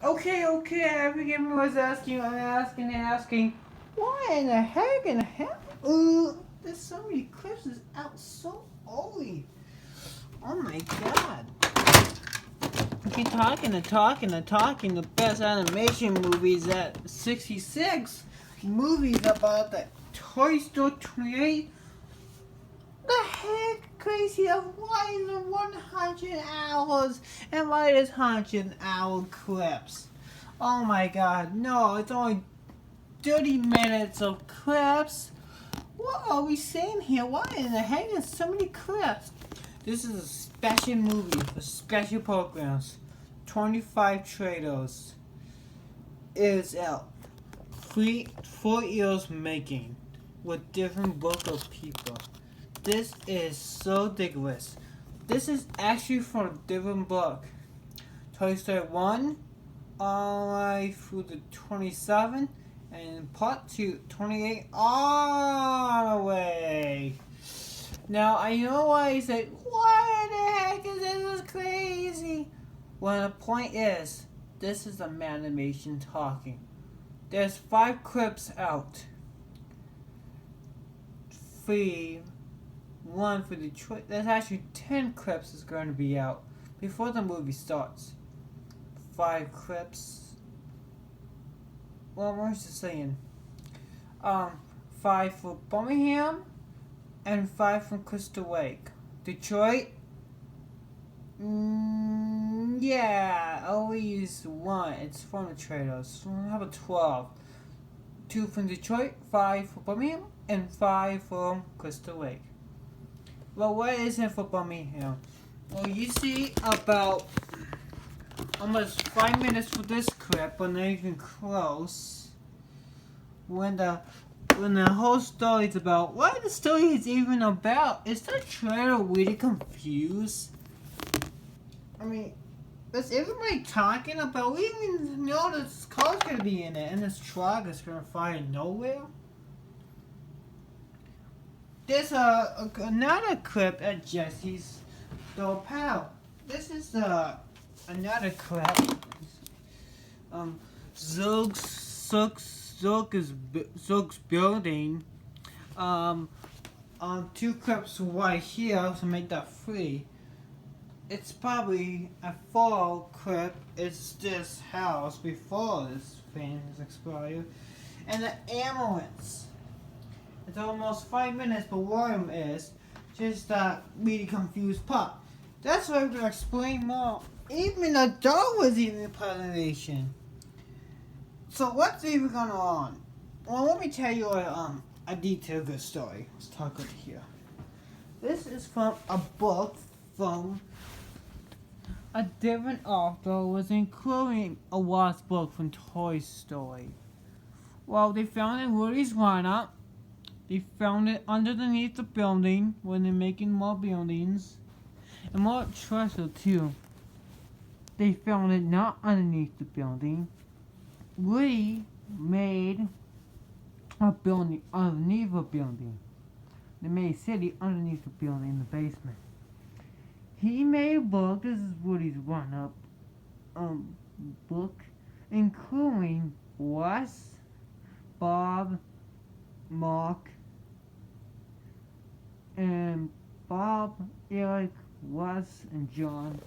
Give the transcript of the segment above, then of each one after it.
Okay, everyone was asking, why in the heck there's so many clips is out so early. Oh my god. Keep talking, the best animation movies at 66 movies about the Toy Story 28. The heck crazy of why is it 100 hours and why is 100-hour clips? Oh my god, no, it's only 30 minutes of clips. What are we saying here? Why in the heck is so many clips? This is a special movie for special programs. 25 trailers. It is out. 4 years making with different book of people. This is so ridiculous. This is actually from a different book. Toy Story 1 all the way through the 27 and part 2, 28 all the way. Now I know why you say, what the heck is this? This is crazy. Well, the point is, this is a animation talking. There's 5 clips out. 1 for Detroit. There's actually 10 clips is going to be out before the movie starts. 5 clips. Well, what was I saying? 5 for Birmingham and 5 from Crystal Lake. Detroit. Yeah, always 1. It's from the trailers. So how about 12? 2 from Detroit, 5 for Birmingham, and 5 from Crystal Lake. Well, what is it for Birmingham? Well, you see about almost 5 minutes for this clip, but not even close. When the whole story is about what the story is even about. Is the trailer really confused? I mean, is everybody talking about? We even know this car's gonna be in it, and this truck is gonna fly nowhere. There's another clip at Jesse's Dog Pal. This is another clip. Zug's building. 2 clips right here to make that 3. It's probably a 4 clip. It's this house before this thing is expired, and the ambulance. It's almost 5 minutes, but William is just that really confused part. That's why we're gonna explain more. Even the dog was even part of the nation. So what's even going on? Well, let me tell you a detailed good story. Let's talk over here. This is from a book from a different author, was including a Wasp book from Toy Story. Well, they found in Woody's lineup. They found it underneath the building when they're making more buildings. And more treasure too. They found it not underneath the building. Woody made a building underneath a building. They made a city underneath the building in the basement. He made a book. This is Woody's run-up book, including Wes, Bob, Mark, and Bob, Eric, Wes, and John,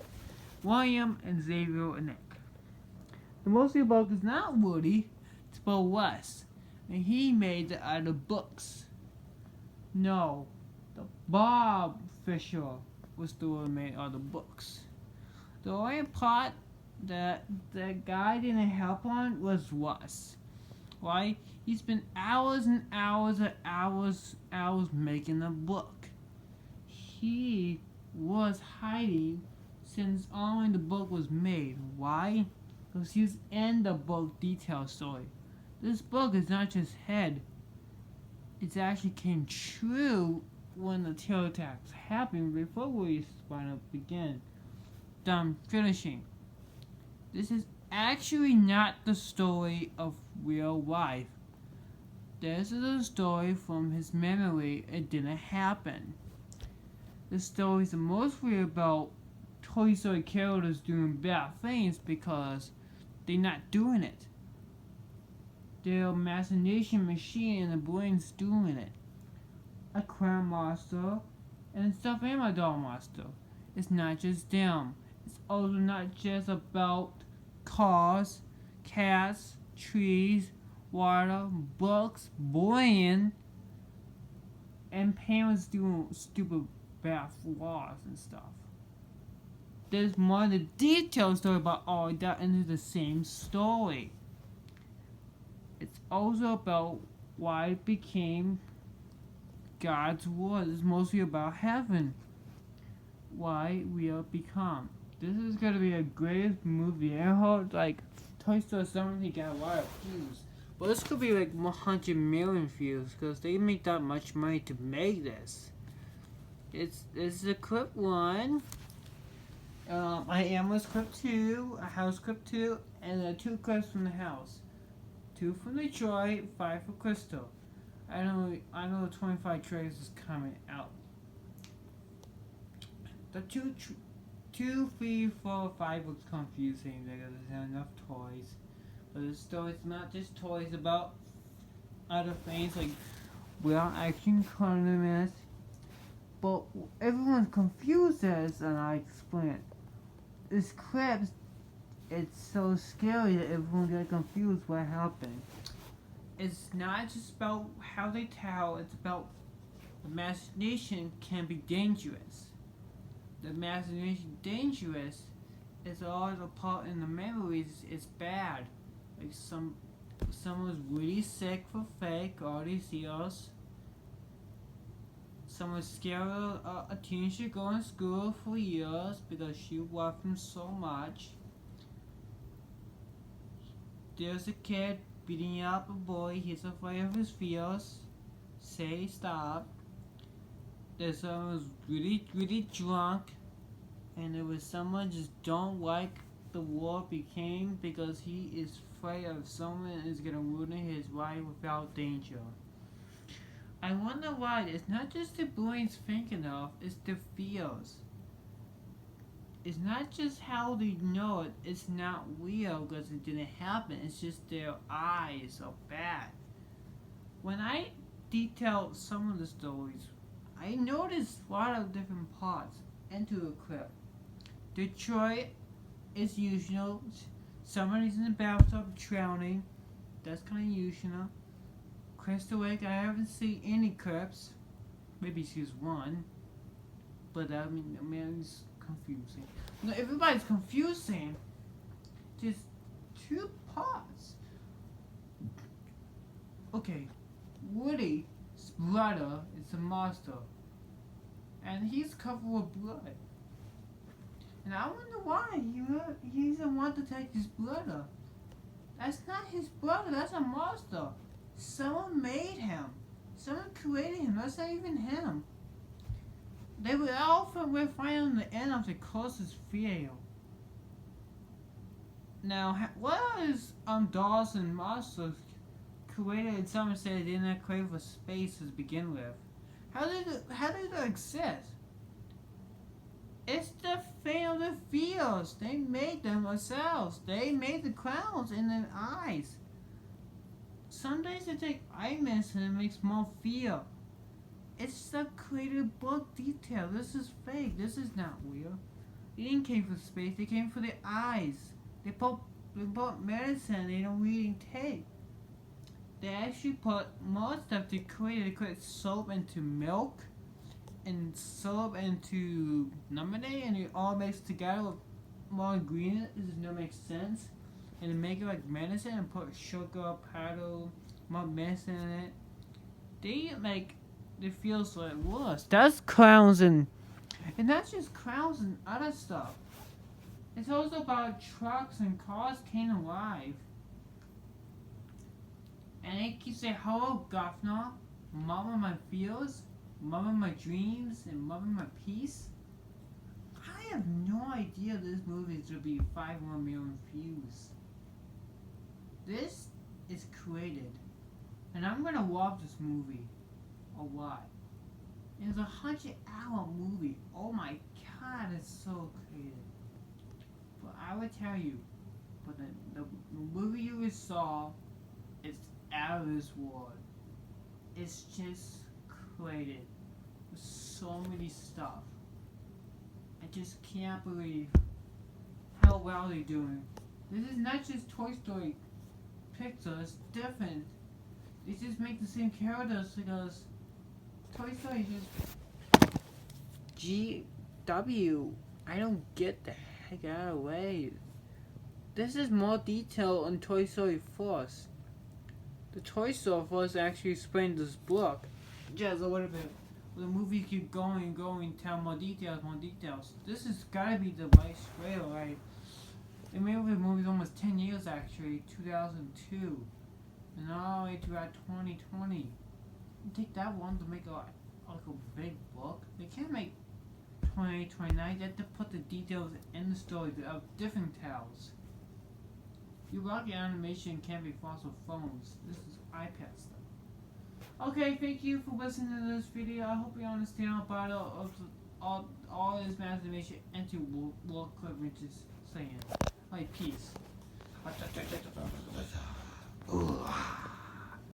William, and Xavier, and Nick. The most of the book is not Woody, it's about Wes, and he made the other books. No, the Bob Fisher was the one who made other books. The only part that the guy didn't help on was Wes. Why? He spent hours and hours and hours making the book. He was hiding since only the book was made. Why? Because he was in the book detail story. This book is not just head. It actually came true when the terror attacks happened before we began. Done finishing. This is actually not the story of real life. This is a story from his memory. It didn't happen. This story is mostly about Toy Story characters doing bad things because They're not doing it. Their imagination machine and the brain's doing it. A crown monster and a stuffed animal doll monster. It's not just them. It's also not just about cars, cats, trees, water, books, bullying, and parents doing stupid bad laws and stuff. There's more of the detailed story about all that into the same story. It's also about why it became God's word. It's mostly about heaven. Why we are become. This is gonna be a great movie. I hope like Toy Story 70 got a lot of views. But this could be like 100 million views because they make that much money to make this. It's a clip 1. I am was clip 2, a house clip 2, and 2 clips from the house. 2 from Detroit, 5 for Crystal. I know the 25 trailers is coming out. The 2, 3, 4, 5 looks confusing because there's not enough toys. But the story's not just toys, about other things like real action tournaments. But everyone's confused as, and I explain it. This clip, it's so scary that everyone gets confused what happened. It's not just about how they tell, it's about imagination can be dangerous. The imagination dangerous is all the part in the memories is bad. Like someone's really sick for fake all these years. Someone's scared a teenager going to school for years because she loved him so much. There's a kid beating up a boy, he's afraid of his fears. Say stop. There's someone who's really drunk, and there was someone just don't like the war became because he is afraid of someone is gonna ruin his life without danger. I wonder why. It's not just the brains thinking of, it's the feels. It's not just how they know it, it's not real because it didn't happen, it's just their eyes are bad. When I detailed some of the stories, I noticed a lot of different parts into a clip. Detroit is usual. Somebody's in the bathtub drowning. That's kind of usual. Crystal Lake, I haven't seen any clips. Maybe she's one. But I mean, it's confusing. No, everybody's confusing. Just 2 parts. Okay, Woody's brother is a monster. And he's covered with blood. And I wonder why he doesn't want to take his brother. That's not his brother, that's a monster. Someone made him. Someone created him, that's not even him. They were all we're finding the end of the closest video. Now, what is dolls and monsters created and someone said they did not crave for space to begin with? How did it exist? It's the thing of the feels. They made them themselves. They made the clowns in their eyes. Sometimes they take eye medicine and it makes more feel. It's the creative book detail. This is fake. This is not real. They didn't came for space. They came for the eyes. They put medicine they don't really take. They actually put more stuff to create. They create soap into milk and soap into lemonade, and it all mixed together with more ingredients. It does not make sense. And they make it like medicine and put sugar, powder, more medicine in it. They like it feels like worse. That's clowns and not just clowns and other stuff. It's also about trucks and cars came alive. And they keep saying, hello, governor, mama my fears, mama my dreams, and mama my peace. I have no idea this movie is going to be 5 more million views. This is created. And I'm going to watch this movie a lot. It's a 100-hour movie. Oh my god, it's so creative. But I would tell you, but the movie you saw is out of this world. It's just created with so many stuff. I just can't believe how well they're doing. This is not just Toy Story Pixar, it's different. They just make the same characters because Toy Story just GW. I don't get the heck out of the way. This is more detail on Toy Story Force. The Toy Story Force actually explained this book just a little bit. The movie keep going, tell more details. This has gotta be the right scale, right? They made the movie almost 10 years actually, 2002. And all the way to 2020. You take that one to make a big book. They can't make 2029. They have to put the details in the story of different tales. Your rocket animation can't be false with phones. This is iPad stuff. Okay, thank you for listening to this video. I hope you understand about all this animation into what Cliff is saying. Like, peace.